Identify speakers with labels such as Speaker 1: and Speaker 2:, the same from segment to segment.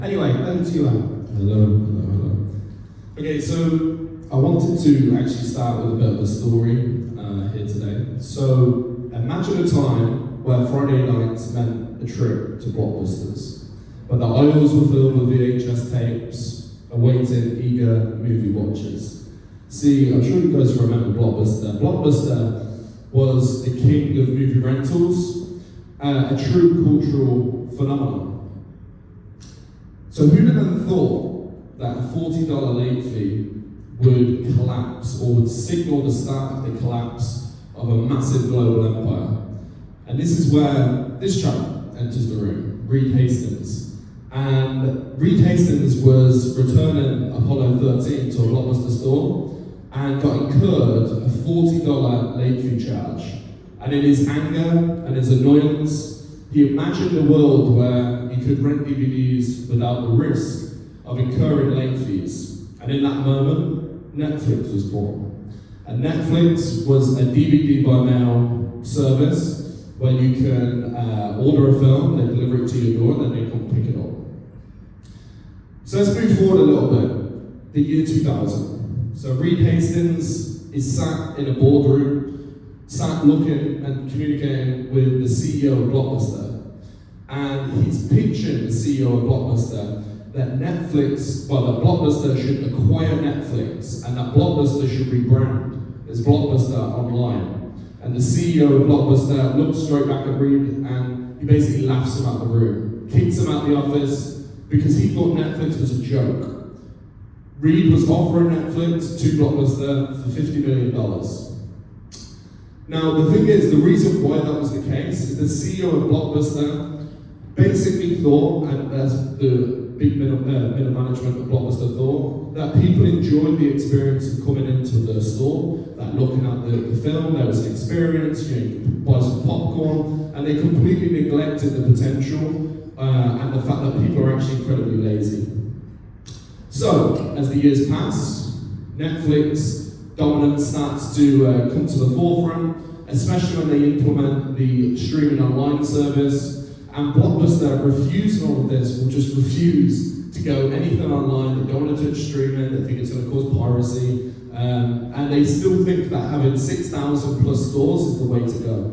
Speaker 1: Anyway, over to you, Alan.
Speaker 2: Hello. Okay, so I wanted to actually start with a bit of a story here today. So imagine a time where Friday nights meant a trip to Blockbusters, but the aisles were filled with VHS tapes, awaiting eager movie watchers. See, I'm sure you guys remember Blockbuster. Blockbuster was the king of movie rentals, a true cultural phenomenon. So who'd have ever thought that a $40 late fee would collapse or would signal the start of the collapse of a massive global empire? And this is where this chap enters the room, Reed Hastings. And Reed Hastings was returning Apollo 13 to a Blockbuster store and got incurred a $40 late fee charge. And in his anger and his annoyance, he imagined a world where he could rent DVDs without the risk of incurring late fees. And in that moment, Netflix was born. And Netflix was a DVD by mail service where you can order a film, they deliver it to your door, and then they come pick it up. So let's move forward a little bit. The year 2000. So Reed Hastings is sat in a boardroom, sat looking and communicating with the CEO of Blockbuster. And he's pitching the CEO of Blockbuster that Blockbuster should acquire Netflix and that Blockbuster should rebrand as Blockbuster Online. And the CEO of Blockbuster looks straight back at Reed and he basically laughs him out the room, kicks him out the office because he thought Netflix was a joke. Reed was offering Netflix to Blockbuster for $50 million. Now, the thing is, the reason why that was the case is the CEO of Blockbuster basically thought, and as the big middle management of Blockbuster thought, that people enjoyed the experience of coming into the store, that looking at the film, there was an experience, you could buy some popcorn, and they completely neglected the potential and the fact that people are actually incredibly lazy. So, as the years pass, Netflix dominance starts to come to the forefront, especially when they implement the streaming online service. And Blockbuster, refusing all of this, will just refuse to go anything online. They don't want to touch streaming. They think it's going to cause piracy, and they still think that having 6,000 plus stores is the way to go.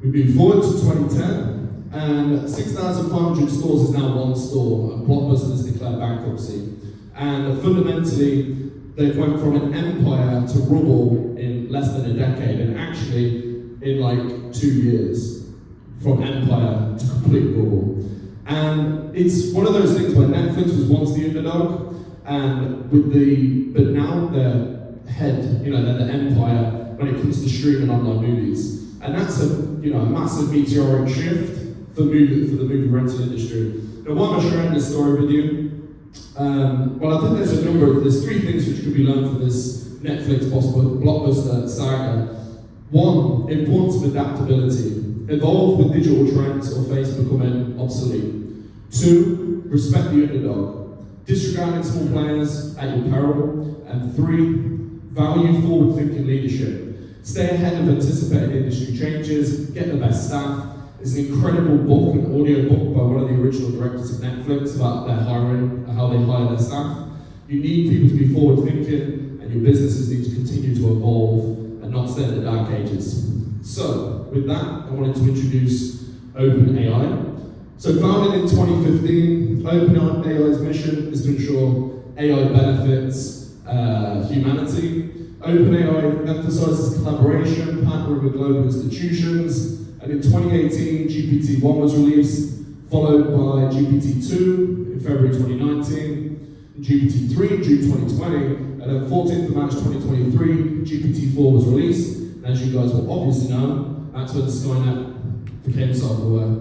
Speaker 2: We move forward to 2010, and 6,500 stores is now one store, and Blockbuster has declared bankruptcy. And fundamentally, they've went from an empire to rubble in less than a decade, and actually in like 2 years, from empire to complete rubble. And it's one of those things where Netflix was once the underdog, and but now they're head, they're the empire when it comes to streaming online movies. And that's a massive meteoric shift for the movie rental industry. Now, why am I sharing this story with you? Well, I think there's 3 things which could be learned from this Netflix Blockbuster saga. 1, importance of adaptability. Evolve with digital trends or face becoming obsolete. 2, respect the underdog. Disregarding small players at your peril. And 3, value forward-thinking leadership. Stay ahead of anticipated industry changes, get the best staff. There's an incredible book, an audio book by one of the original directors of Netflix about their hiring, how they hire their staff. You need people to be forward-thinking, and your businesses need to continue to evolve and not stay in the dark ages. So, with that, I wanted to introduce OpenAI. So, founded in 2015, OpenAI's mission is to ensure AI benefits humanity. OpenAI emphasizes collaboration, partnering with global institutions, and in 2018, GPT-1 was released, followed by GPT-2 in February 2019, GPT-3 in June 2020, and then 14th of March 2023, GPT-4 was released. And as you guys will obviously know, that's when Skynet became self-aware.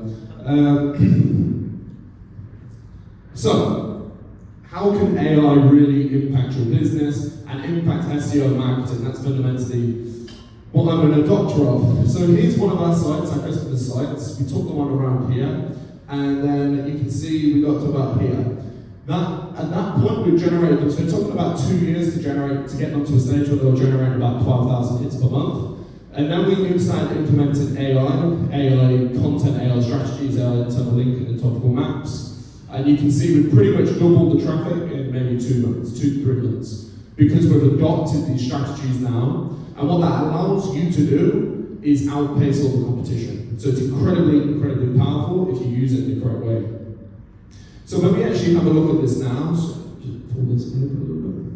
Speaker 2: So, how can AI really impact your business and impact SEO marketing? That's fundamentally what I'm an adopter of. So here's one of our sites, our customer sites. We took the one around here, and then you can see we got to about here. At that point, we've generated, so it took about 2 years to get them to a stage where they were generating about 12,000 hits per month. And then we started implementing AI content, AI strategies, AI internal linking and topical maps. And you can see we've pretty much doubled the traffic in maybe 2 months, 2 to 3 months, because we've adopted these strategies now. And what that allows you to do is outpace all the competition. So it's incredibly powerful if you use it in the correct way. So when we actually have a look at this now, so just pull this in a little bit.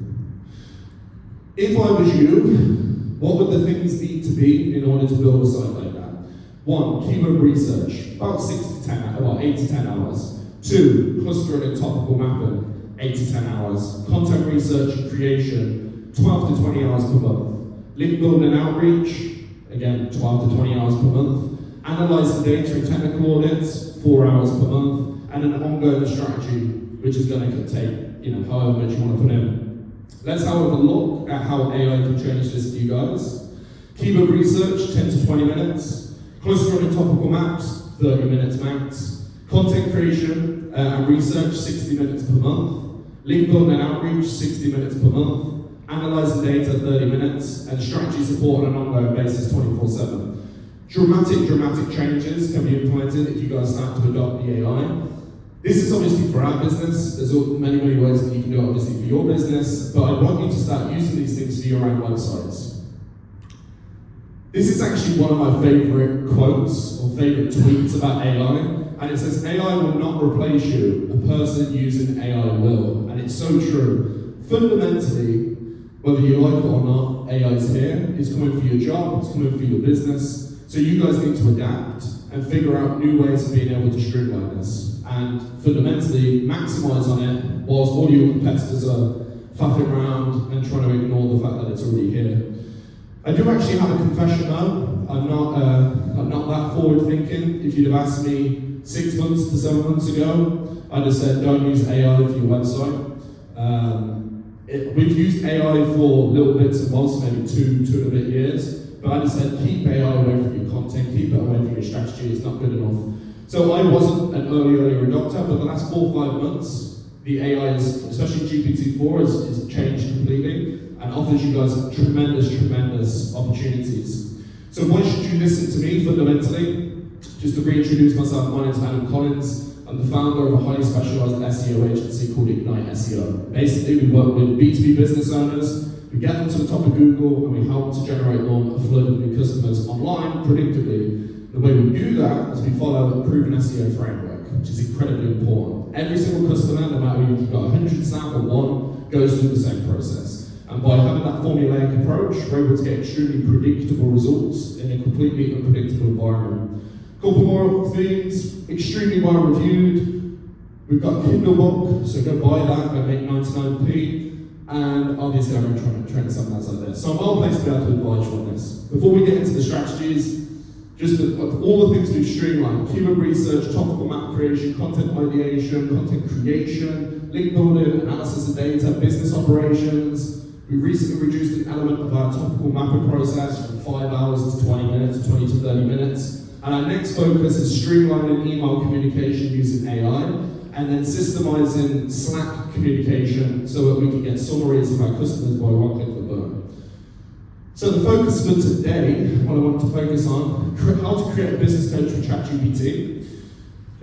Speaker 2: If I was you, what would the things need to be in order to build a site like that? 1, keyword research, about 8 to 10 hours. 2, clustering and topical mapping, 8 to 10 hours. Content research and creation, 12 to 20 hours per month. Link building and outreach, again, 12 to 20 hours per month. Analysing data and technical audits, 4 hours per month. And an ongoing strategy, which is going to take, however much you want to put in. Let's have a look at how AI can change this for you guys. Keyword research, 10 to 20 minutes. Clustering and topical maps, 30 minutes max. Content creation and research, 60 minutes per month. Link building and outreach, 60 minutes per month. Analysing data, 30 minutes. And strategy support on an ongoing basis, 24/7. Dramatic changes can be implemented if you guys start to adopt the AI. This is obviously for our business. There's many ways that you can do it obviously for your business, but I want you to start using these things for your own websites. This is actually one of my favourite quotes or favourite tweets about AI, and it says, AI will not replace you, a person using AI will. And it's so true. Fundamentally, whether you like it or not, AI is here. It's coming for your job, it's coming for your business. So you guys need to adapt and figure out new ways of being able to streamline this. And fundamentally, maximise on it whilst all your competitors are faffing around and trying to ignore the fact that it's already here. I do actually have a confession though. I'm not that forward thinking. If you'd have asked me 6 months to 7 months ago, I'd have said don't use AI for your website. We've used AI for little bits and bobs, maybe two and a bit years, but I just said keep AI away from your content, keep it away from your strategy, it's not good enough. So I wasn't an early adopter, but the last 4 or 5 months, the AI, especially GPT-4, has changed completely and offers you guys tremendous opportunities. So why should you listen to me fundamentally? Just to reintroduce myself, my name is Collins. I'm the founder of a highly specialised SEO agency called Ignite SEO. Basically, we work with B2B business owners, we get them to the top of Google, and we help to generate them a flood of new customers online predictably. The way we do that is we follow a proven SEO framework, which is incredibly important. Every single customer, no matter if you've got 100 staff or 1, goes through the same process. And by having that formulaic approach, we're able to get extremely predictable results in a completely unpredictable environment. Couple more things, extremely well reviewed. We've got a Kindle book, so go buy that, go make 99p. And obviously I'm trying to train something else like this. So I'm well placed to be able to advise you on this. Before we get into the strategies, just all the things we've streamlined: keyword research, topical map creation, content ideation, content creation, link building, analysis of data, business operations. We recently reduced an element of our topical mapping process from 5 hours to 20 minutes, 20 to 30 minutes. And our next focus is streamlining email communication using AI, and then systemizing Slack communication so that we can get summaries of our customers by one click of a button. So the focus for today, what I want to focus on, how to create a business coach with ChatGPT,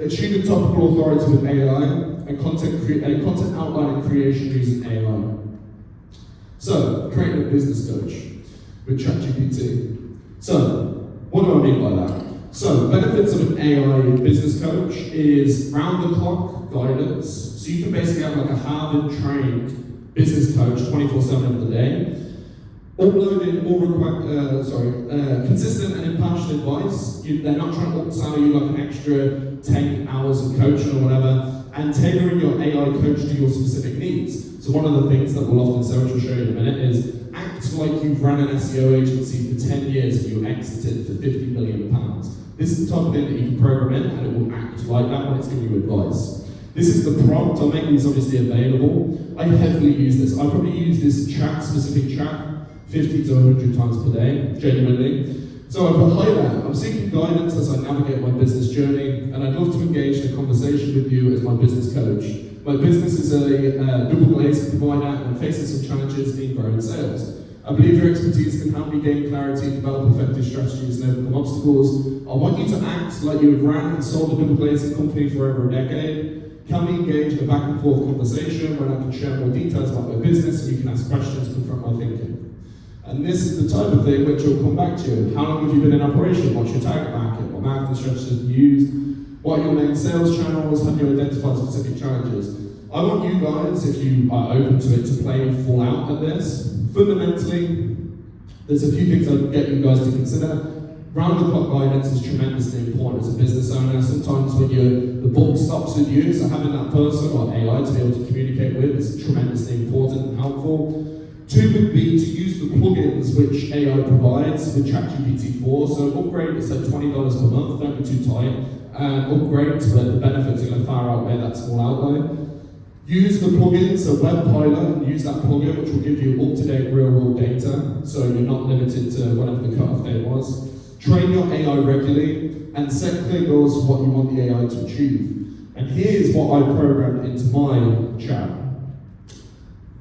Speaker 2: achieving topical authority with AI, and content outline and creation using AI. So, creating a business coach with ChatGPT. So, what do I mean by that? So, benefits of an AI business coach is round-the-clock guidance. So you can basically have like a Harvard-trained business coach 24/7 of the day, uploading consistent and impartial advice. They're not trying to upsell you like an extra 10 hours of coaching or whatever, and tailoring your AI coach to your specific needs. So one of the things that we'll often say, which I'll show you in a minute, is act like you've run an SEO agency for 10 years and you exited for £50 million. This is the type of thing that you can program in, and it will act like that when it's giving you advice. This is the prompt. I'll make these obviously available. I heavily use this. I probably use this specific chat 50 to 100 times per day, genuinely. So I put hi there. I'm seeking guidance as I navigate my business journey, and I'd love to engage in a conversation with you as my business coach. My business is a double glazed provider and I'm facing some challenges in growing sales. I believe your expertise can help me gain clarity, develop effective strategies and overcome obstacles. I want you to act like you have ran and sold a double glazing company for over a decade. Can we engage in a back and forth conversation where I can share more details about my business and you can ask questions, confront my thinking? And this is the type of thing which will come back to you. How long have you been in operation? What's your target market? What marketing strategies have you used? What are your main sales channels? Have you identified specific challenges? I want you guys, if you are open to it, to play full out at this. Fundamentally, there's a few things I'd get you guys to consider. Round-the-clock guidance is tremendously important as a business owner. Sometimes when the buck stops with you, so having that person or AI to be able to communicate with is tremendously important and helpful. 2 would be to use the plugins which AI provides with ChatGPT 4. So upgrade, it's like $20 per month, don't be too tight. Upgrade to the benefits are going to far outweigh that small outlay. Use the plugin, so Web Pilot, use that plugin which will give you up-to-date real-world data, so you're not limited to whatever the cut-off date was. Train your AI regularly, and set clear goals for what you want the AI to achieve. And here's what I've programmed into my chat.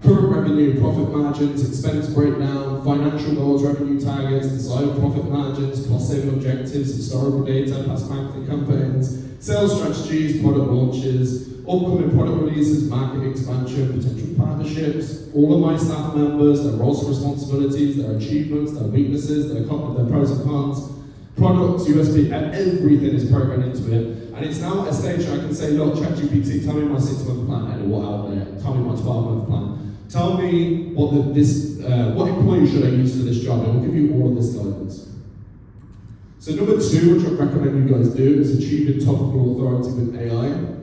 Speaker 2: Current revenue, profit margins, expense breakdown, financial goals, revenue targets, desired profit margins, cost-saving objectives, historical data, past marketing campaigns, sales strategies, product launches, upcoming product releases, market expansion, potential partnerships, all of my staff members, their roles and responsibilities, their achievements, their weaknesses, their pros and cons, products, USP, and everything is programmed into it. And it's now at a stage where I can say, look, ChatGPT, tell me my 6-month plan, and it will out there. Tell me my 12-month plan. Tell me what employee should I use for this job, and we'll give you all of this guidance. So number 2, which I recommend you guys do, is achieving topical authority with AI.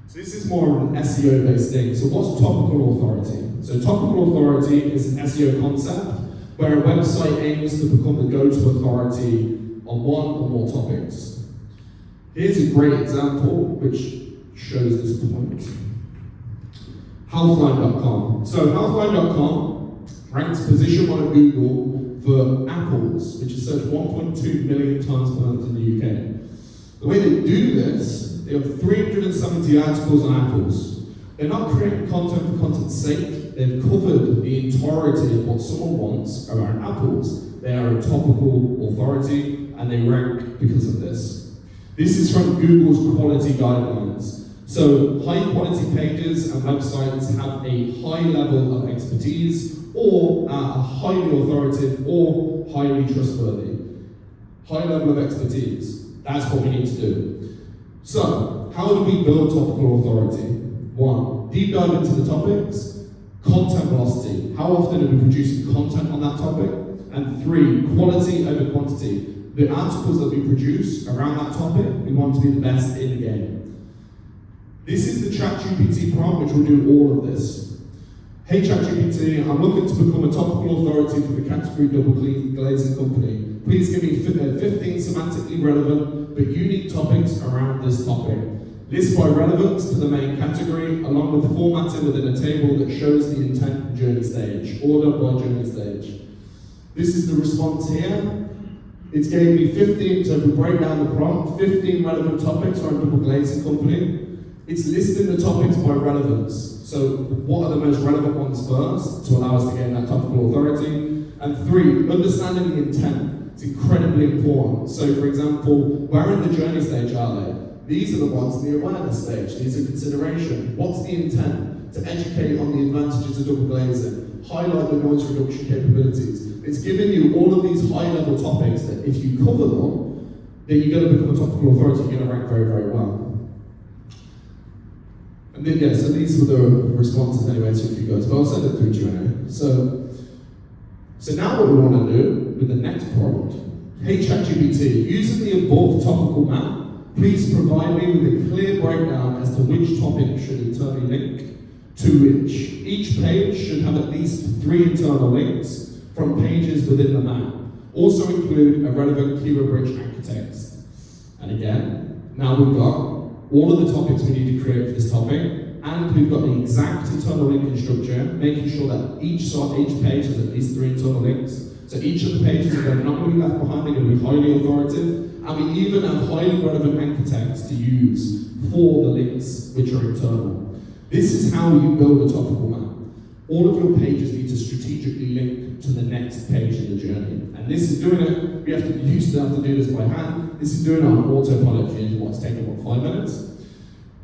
Speaker 2: So this is more of an SEO-based thing. So what's topical authority? So topical authority is an SEO concept where a website aims to become the go-to authority on one or more topics. Here's a great example which shows this point. Healthline.com. So Healthline.com ranks position 1 of Google for apples, which is searched 1.2 million times per month in the UK. The way they do this, they have 370 articles on apples. They're not creating content for content's sake. They've covered the entirety of what someone wants around apples. They are a topical authority, and they rank because of this. This is from Google's quality guidelines. So high quality pages and websites have a high level of expertise, or are highly authoritative or highly trustworthy. High level of expertise. That's what we need to do. So, how do we build topical authority? 1, deep dive into the topics. Content velocity. How often are we producing content on that topic? And 3, quality over quantity. The articles that we produce around that topic, we want to be the best in the game. This is the ChatGPT prompt which will do all of this. Hey ChatGPT, I'm looking to become a topical authority for the category double glazing company. Please give me 15 semantically relevant but unique topics around this topic. List by relevance to the main category, along with formatting within a table that shows the intent and journey stage, order by journey stage. This is the response here. It's gave me 15, so if we break down the prompt, 15 relevant topics around double glazing company. It's listing the topics by relevance. So what are the most relevant ones first to allow us to gain that topical authority? And 3, understanding the intent. It's incredibly important. So for example, where in the journey stage are they? These are the ones in the awareness stage. These are consideration. What's the intent? To educate on the advantages of double glazing, highlight the noise reduction capabilities. It's giving you all of these high-level topics that if you cover them, then you're going to become a topical authority. You're going to rank very, very well. And then, yeah, so these were the responses anyway to a few guys, but I'll send it through to you anyway. So now what we want to do with the next prompt, hey ChatGPT, using the above topical map, please provide me with a clear breakdown as to which topic should internally link to which. Each page should have at least 3 internal links from pages within the map. Also include a relevant keyword bridge anchor text. And again, now we've got all of the topics we need to create for this topic, and we've got the exact internal linking structure, making sure that each page has at least 3 internal links. So each of the pages are not going to be left behind, they're going to be highly authoritative, and we even have highly relevant anchor text to use for the links which are internal. This is how you build a topical map. All of your pages need to strategically link to the next page in the journey. And this is doing it, used to have to do this by hand. This is doing it on autopilot for what it's taken, 5 minutes?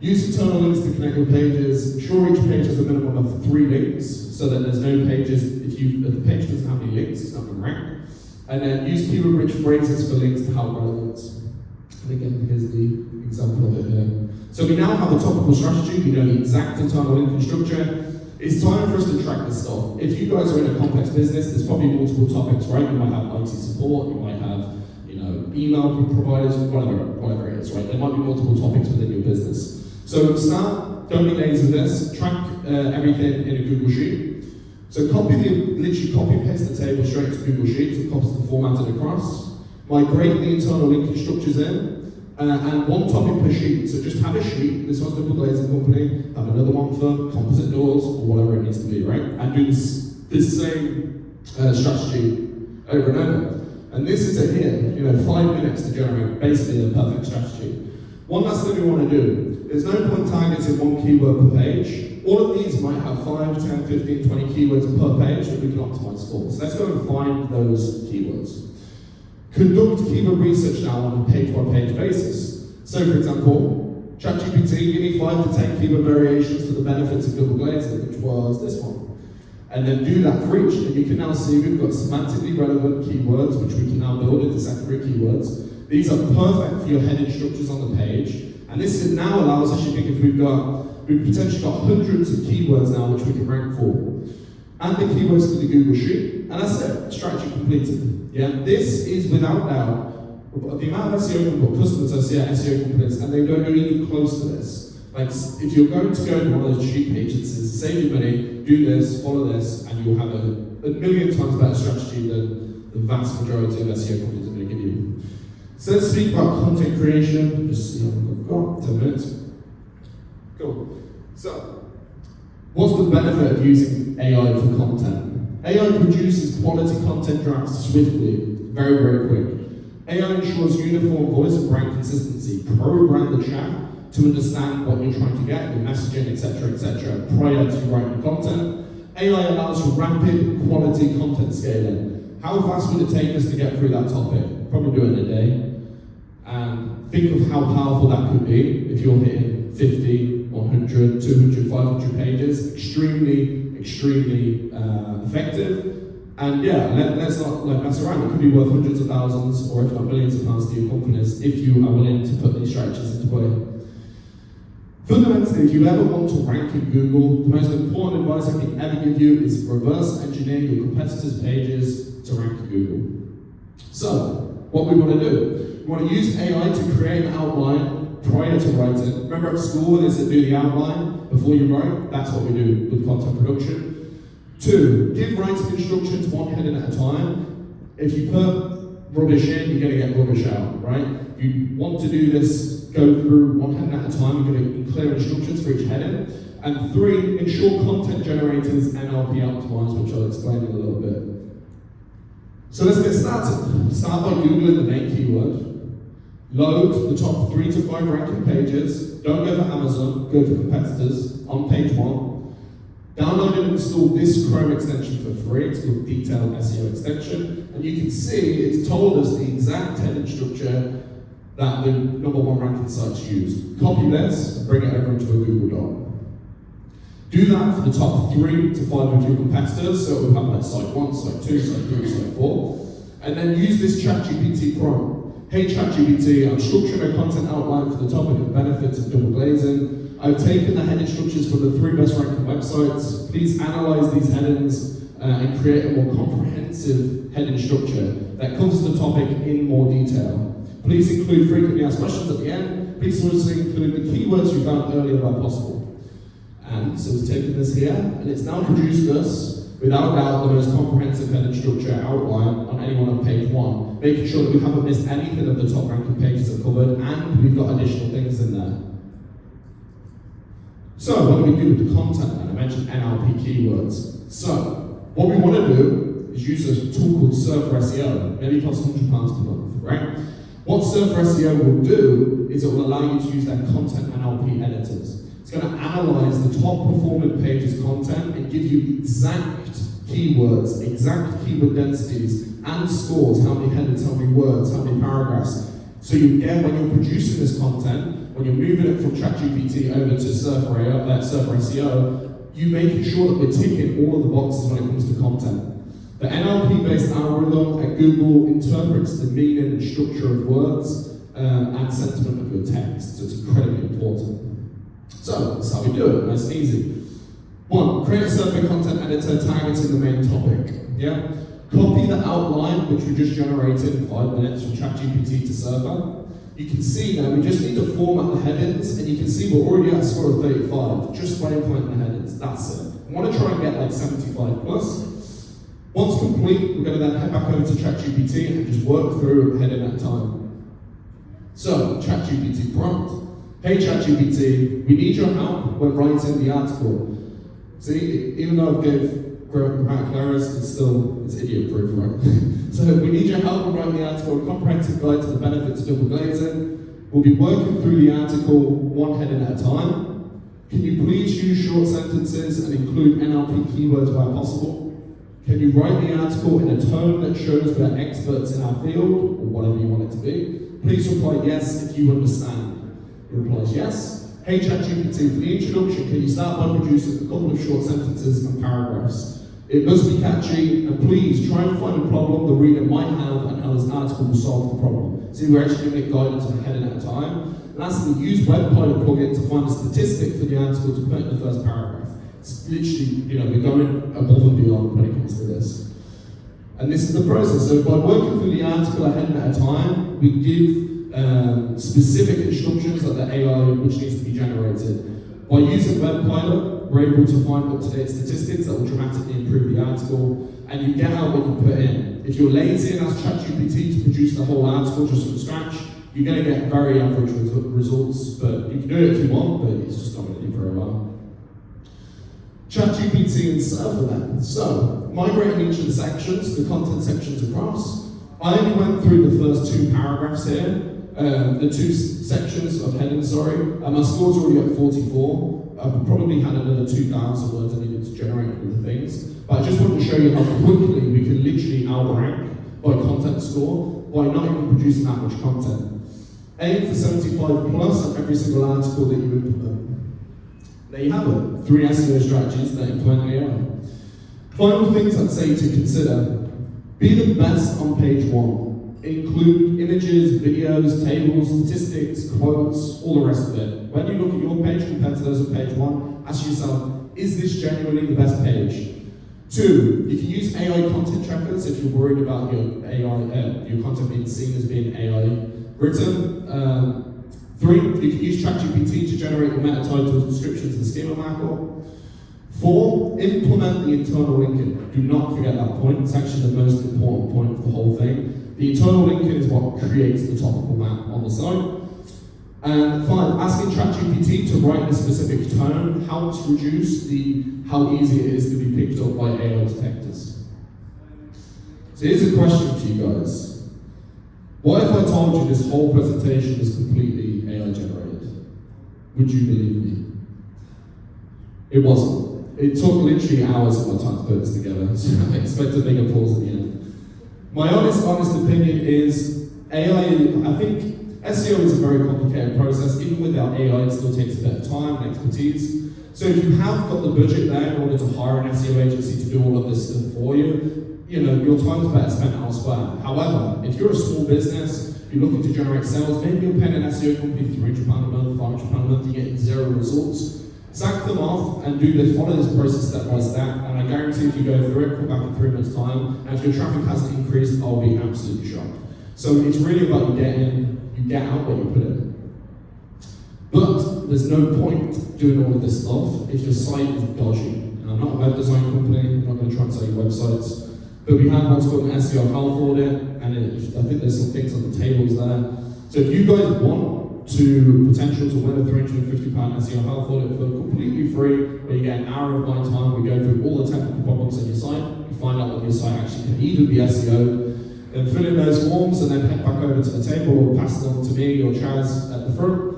Speaker 2: Use internal links to connect your pages. Ensure each page has a minimum of 3 links, so that there's no pages, if the page doesn't have any links, it's not going to rank. And then use keyword-rich phrases for links to help relevance. And again, here's the example of it here. So we now have a topical strategy, we know the exact internal linking structure. It's time for us to track this stuff. If you guys are in a complex business, there's probably multiple topics, right? You might have IT support, you might have, email providers, whatever it is, right? There might be multiple topics within your business. So start, don't be lazy with this, track everything in a Google Sheet. So literally copy and paste the table straight to Google Sheets, it copies the formatted across. Migrate the internal linking structures in, and one topic per sheet. So just have a sheet, this one's the glazing company, have another one for composite doors, or whatever it needs to be, right? And do this same strategy over and over. And this is it here, 5 minutes to generate basically the perfect strategy. One last thing we want to do, there's no point targeting one keyword per page. All of these might have 5, 10, 15, 20 keywords per page that we can optimize for. So let's go and find those keywords. Conduct keyword research now on a page-by-page basis. So for example, ChatGPT, give me 5 to 10 keyword variations for the benefits of double glazing, which was this one. And then do that for each, and you can now see we've got semantically relevant keywords, which we can now build into secondary keywords. These are perfect for your heading structures on the page, and this now allows us, if we've potentially got hundreds of keywords now which we can rank for. Add the keywords to the Google Sheet, and that's it, strategy completed. Yeah, this is without doubt, the amount of SEO companies, customers I see at SEO companies, and they don't go even close to this. Like, if you're going to go to one of those sheet pages, says save your money, do this, follow this, and you'll have a million times better strategy than the vast majority of SEO companies are going to give you. So let's speak about content creation. Just see how we've got 10 minutes. Cool. So, what's the benefit of using AI for content? AI produces quality content drafts swiftly, very, very quick. AI ensures uniform voice and brand consistency. Program the chat to understand what you're trying to get, your messaging, etc., prior to writing content. AI allows for rapid, quality content scaling. How fast would it take us to get through that topic? Probably do it in a day. And think of how powerful that could be if you're hitting 50, 100, 200, 500 pages. Extremely effective. And yeah, let's not mess around. It could be worth hundreds of thousands, or if not millions of pounds to your companies if you are willing to put these strategies into play. Fundamentally, if you ever want to rank in Google, the most important advice I can ever give you is reverse engineer your competitors' pages to rank in Google. So, what we want to do, we want to use AI to create an outline prior to writing. Remember at school they said do the outline before you write? That's what we do with content production. 2, give writing instructions one heading at a time. If you put rubbish in, you're going to get rubbish out, right? You want to do this, go through one heading at a time, you're going to get clear instructions for each heading. And 3, ensure content generators NLP optimized, which I'll explain in a little bit. So let's get started. Start by Googling the main keyword. Load the top 3 to 5 ranking pages. Don't go for Amazon, go for competitors on page 1. Download and install this Chrome extension for free. It's called Detailed SEO Extension. And you can see it's told us the exact heading structure that the #1 ranking sites use. Copy this and bring it over into a Google Doc. Do that for the top 3 to 5 of your competitors. So we'll have like site 1, site 2, site 3, site 4. And then use this ChatGPT prompt. Hey ChatGPT, I'm structuring a content outline for the topic of benefits of double glazing. I've taken the heading structures for the 3 best ranking websites. Please analyze these headings and create a more comprehensive heading structure that covers the topic in more detail. Please include frequently asked questions at the end. Please also include the keywords you found earlier where possible. And so it's taken this here, and it's now produced us, without doubt, the most comprehensive heading structure outline on any one of page 1, making sure that we haven't missed anything of the top ranking pages are covered, and we've got additional things in there. So, what do we do with the content then? I mentioned NLP keywords. So, what we want to do is use a tool called Surfer SEO. Maybe it costs £100 per month, right? What Surfer SEO will do is it will allow you to use their content NLP editors. It's going to analyze the top performing page's content and give you exact keywords, exact keyword densities, and scores, how many headings, how many words, how many paragraphs. So you get, when you're producing this content, when you're moving it from ChatGPT over to Surfer SEO, you making sure that we're ticking all of the boxes when it comes to content. The NLP-based algorithm at Google interprets the meaning and structure of words and sentiment of your text, so it's incredibly important. So, that's how we do it, nice and easy. 1, create a survey content editor targeting the main topic. Yeah? Copy the outline, which we just generated in 5 minutes from ChatGPT to Surfer. You can see now, we just need to format the headings, and you can see we're already at a score of 35, just by implementing the headings, that's it. I want to try and get like 75 plus. Once complete, we're going to then head back over to ChatGPT and just work through a heading at a time. So, ChatGPT prompt. Hey ChatGPT, we need your help when writing the article. See, even though I've gave grammatical errors, it's idiot proof, right? So we need your help in writing the article, a comprehensive guide to the benefits of double glazing. We'll be working through the article one heading at a time. Can you please use short sentences and include NLP keywords where possible? Can you write the article in a tone that shows we're experts in our field, or whatever you want it to be? Please reply yes if you understand. It replies yes. Hey ChatGPT, for the introduction, can you start by producing a couple of short sentences and paragraphs? It must be catchy, and please try and find a problem the reader might have and how this article will solve the problem. See, we're actually giving it guidance on a heading at a time. Lastly, use WebPilot plugin to find a statistic for the article to put in the first paragraph. It's literally, we're going above and beyond when it comes to this. And this is the process. So by working through the article a heading at a time, we give specific instructions that the AI which needs to be generated. By using WebPilot, we're able to find up-to-date statistics that will dramatically improve the article, and you get out what you put in. If you're lazy and ask ChatGPT to produce the whole article just from scratch, you're going to get very average results, but you can do it if you want, but it's just not going to do very well. ChatGPT and Surfer then. So, migrating each of the sections, the content sections across. I only went through the first 2 paragraphs here, the 2 sections of heading, sorry. My score's already at 44. I've probably had another 2,000 words I needed to generate all the things. But I just wanted to show you how quickly we can literally outrank by content score by not even producing that much content. Aim for 75 plus on every single article that you implement. There you have it, 3 SEO strategies that implement AI. Final things I'd say to consider. Be the best on page 1. Include images, videos, tables, statistics, quotes, all the rest of it. When you look at your page compared to those on page 1, ask yourself, is this genuinely the best page? 2, you can use AI content trackers if you're worried about your content being seen as being AI written. 3, you can use ChatGPT to generate your meta titles, descriptions, and schema markup. 4, implement the internal linking. Do not forget that point. It's actually the most important point of the whole thing. The internal linking is what creates the topical map on the site. And 5, asking ChatGPT to write in a specific tone helps reduce how easy it is to be picked up by AI detectors. So here's a question for you guys. What if I told you this whole presentation was completely AI generated? Would you believe me? It wasn't. It took literally hours of my time to put this together, so I expect a big applause at the end. My honest opinion is AI, I think SEO is a very complicated process. Even without AI, it still takes a bit of time and expertise. So if you have got the budget there in order to hire an SEO agency to do all of this stuff for you, your time's better spent elsewhere. However, if you're a small business, you're looking to generate sales, maybe you're paying an SEO company £300 a month, £500 a month, you're getting 0 results. Sack them off and follow this process step by step, and I guarantee if you go through it, come back in 3 months' time, and if your traffic hasn't increased, I'll be absolutely shocked. So it's really about you get out what you put in. But there's no point doing all of this stuff if your site is dodgy. And I'm not a web design company, I'm not going to try and sell you websites, but we have what's called an SEO health audit, and I think there's some things on the tables there. So if you guys want potential to win a £350 SEO health audit for completely free, where you get an hour of my time, we go through all the technical problems on your site, you find out whether your site actually can even be SEO'd, then fill in those forms and then head back over to the table or pass them to me or Chaz at the front.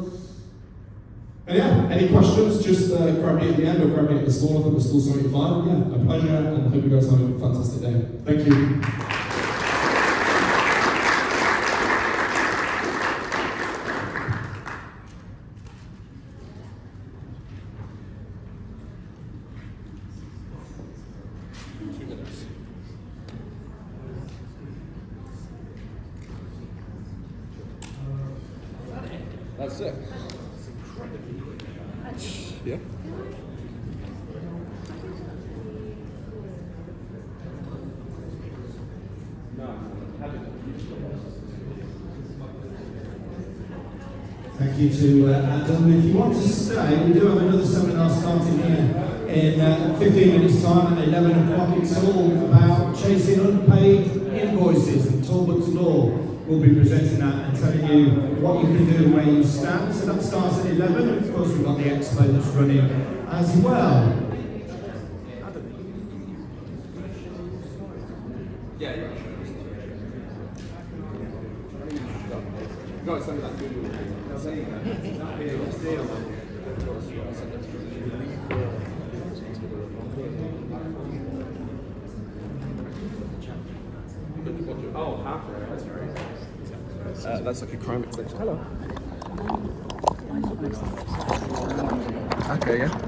Speaker 2: And yeah, any questions, just grab me at the end or grab me at the stall. I think we're still 75. Yeah, a pleasure, and I hope you guys have a fantastic day. Thank you.
Speaker 1: That's it. Yeah.
Speaker 3: Thank you to Adam. If you want to stay, we do have another seminar starting here in 15 minutes time at 11 o'clock. It's all about chasing unpaid invoices, and Talbot's Law will be presenting that and telling you what you can do and where you stand. So that starts at 11. Of course, we've got the expo that's running as well.
Speaker 1: Got some of that good. Oh, half. That's very. That's like a Chrome extension. Hello. Okay, yeah.